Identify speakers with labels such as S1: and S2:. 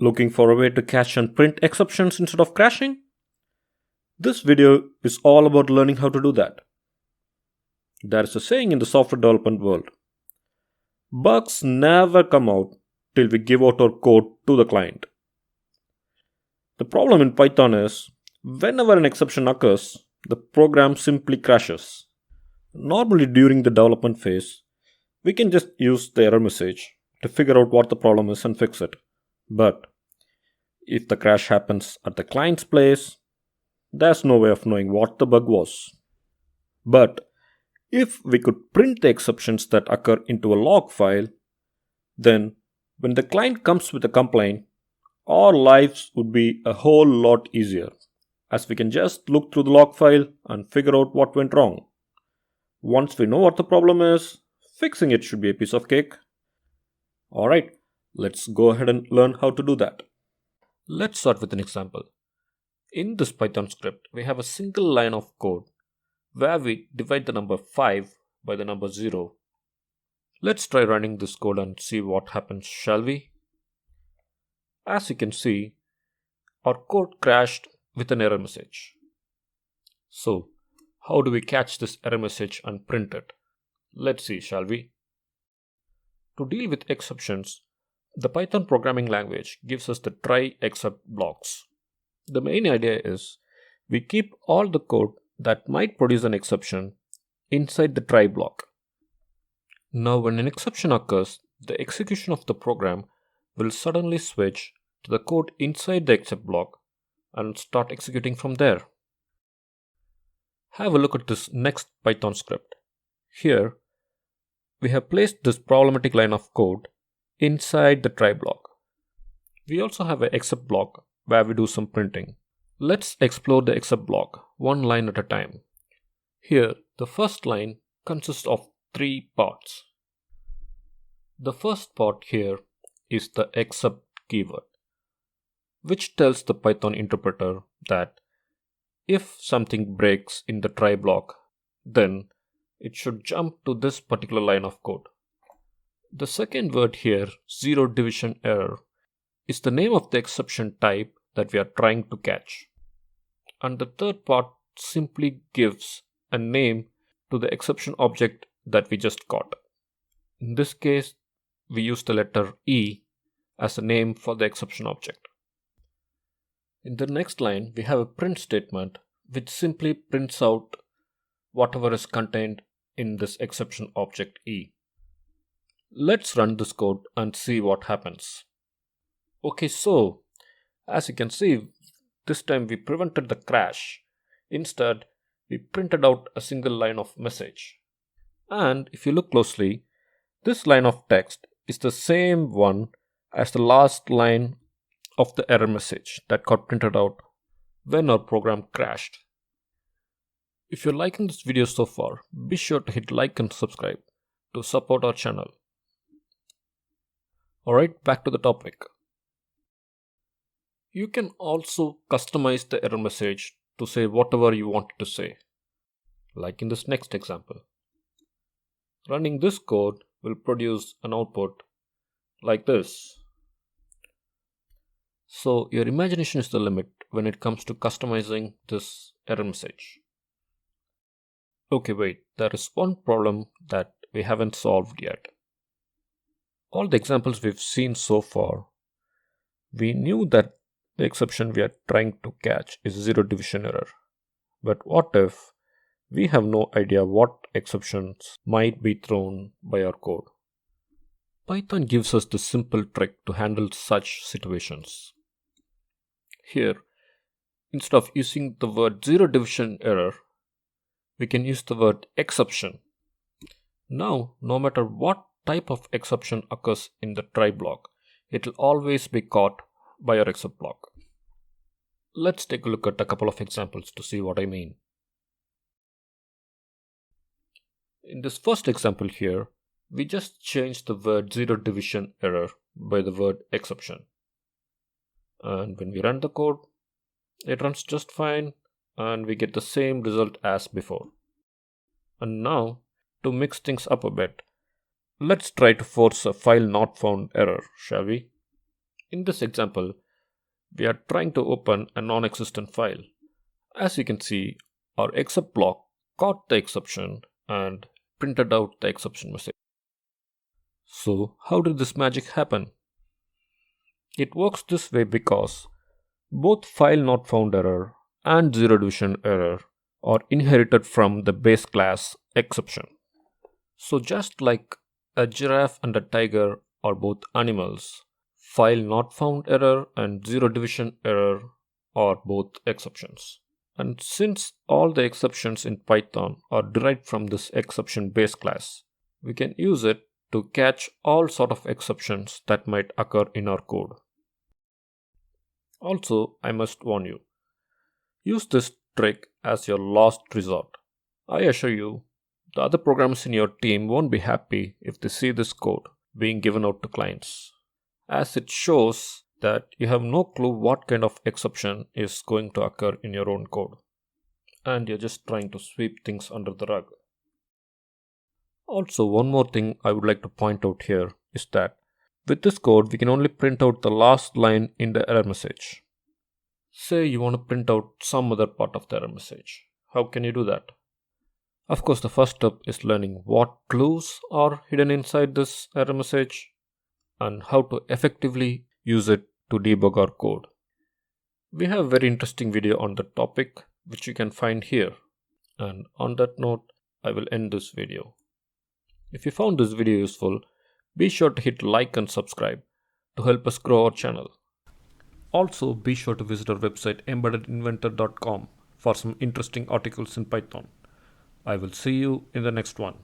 S1: Looking for a way to catch and print exceptions instead of crashing? This video is all about learning how to do that. There is a saying in the software development world: bugs never come out till we give out our code to the client. The problem in Python is, whenever an exception occurs, the program simply crashes. Normally during the development phase, we can just use the error message to figure out what the problem is and fix it. But if the crash happens at the client's place, there's no way of knowing what the bug was. But if we could print the exceptions that occur into a log file, then when the client comes with a complaint, our lives would be a whole lot easier, as we can just look through the log file and figure out what went wrong. Once we know what the problem is, fixing it should be a piece of cake. Alright, let's go ahead and learn how to do that. Let's start with an example. In this Python script, we have a single line of code where we divide the number 5 by the number 0. Let's try running this code and see what happens, shall we? As you can see, our code crashed with an error message. So, how do we catch this error message and print it? Let's see, shall we? To deal with exceptions, the Python programming language gives us the try except blocks. The main idea is we keep all the code that might produce an exception inside the try block. Now when an exception occurs, the execution of the program will suddenly switch to the code inside the except block and start executing from there. Have a look at this next Python script. Here, we have placed this problematic line of code inside the try block. We also have an except block where we do some printing. Let's explore the except block one line at a time. Here, the first line consists of 3 parts. The first part here is the except keyword, which tells the Python interpreter that if something breaks in the try block, then it should jump to this particular line of code. The second word here, zero division error, is the name of the exception type that we are trying to catch. And the third part simply gives a name to the exception object that we just got. In this case, we use the letter E as a name for the exception object. In the next line, we have a print statement which simply prints out whatever is contained in this exception object E. Let's run this code and see what happens. Okay, so as you can see, this time we prevented the crash. Instead, we printed out a single line of message. And if you look closely, this line of text is the same one as the last line of the error message that got printed out when our program crashed. If you're liking this video so far, be sure to hit like and subscribe to support our channel. Alright, back to the topic. You can also customize the error message to say whatever you want it to say, like in this next example. Running this code will produce an output like this. So your imagination is the limit when it comes to customizing this error message. Okay, wait, there is one problem that we haven't solved yet. All the examples we've seen so far, we knew that the exception we are trying to catch is zero division error. But what if we have no idea what exceptions might be thrown by our code? Python gives us the simple trick to handle such situations. Here, instead of using the word zero division error, we can use the word exception. Now, no matter what type of exception occurs in the try block, it will always be caught by our except block. Let's take a look at a couple of examples to see what I mean. In this first example here, we just changed the word zero division error by the word exception. And when we run the code, it runs just fine and we get the same result as before. And now, to mix things up a bit, let's try to force a file not found error, shall we? In this example, we are trying to open a non-existent file. As you can see, our except block caught the exception and printed out the exception message. So, how did this magic happen? It works this way because both file not found error and zero division error are inherited from the base class exception. So just like a giraffe and a tiger are both animals, file not found error and zero division error are both exceptions. And since all the exceptions in Python are derived from this exception base class, we can use it to catch all sort of exceptions that might occur in our code. Also, I must warn you, use this trick as your last resort. I assure you, the other programmers in your team won't be happy if they see this code being given out to clients, as it shows that you have no clue what kind of exception is going to occur in your own code, and you're just trying to sweep things under the rug. Also, one more thing I would like to point out here is that with this code, we can only print out the last line in the error message. Say you want to print out some other part of the error message. How can you do that? Of course, the first step is learning what clues are hidden inside this error message and how to effectively use it to debug our code. We have a very interesting video on the topic which you can find here. And on that note, I will end this video. If you found this video useful, be sure to hit like and subscribe to help us grow our channel. Also, be sure to visit our website embeddedinventor.com for some interesting articles in Python. I will see you in the next one.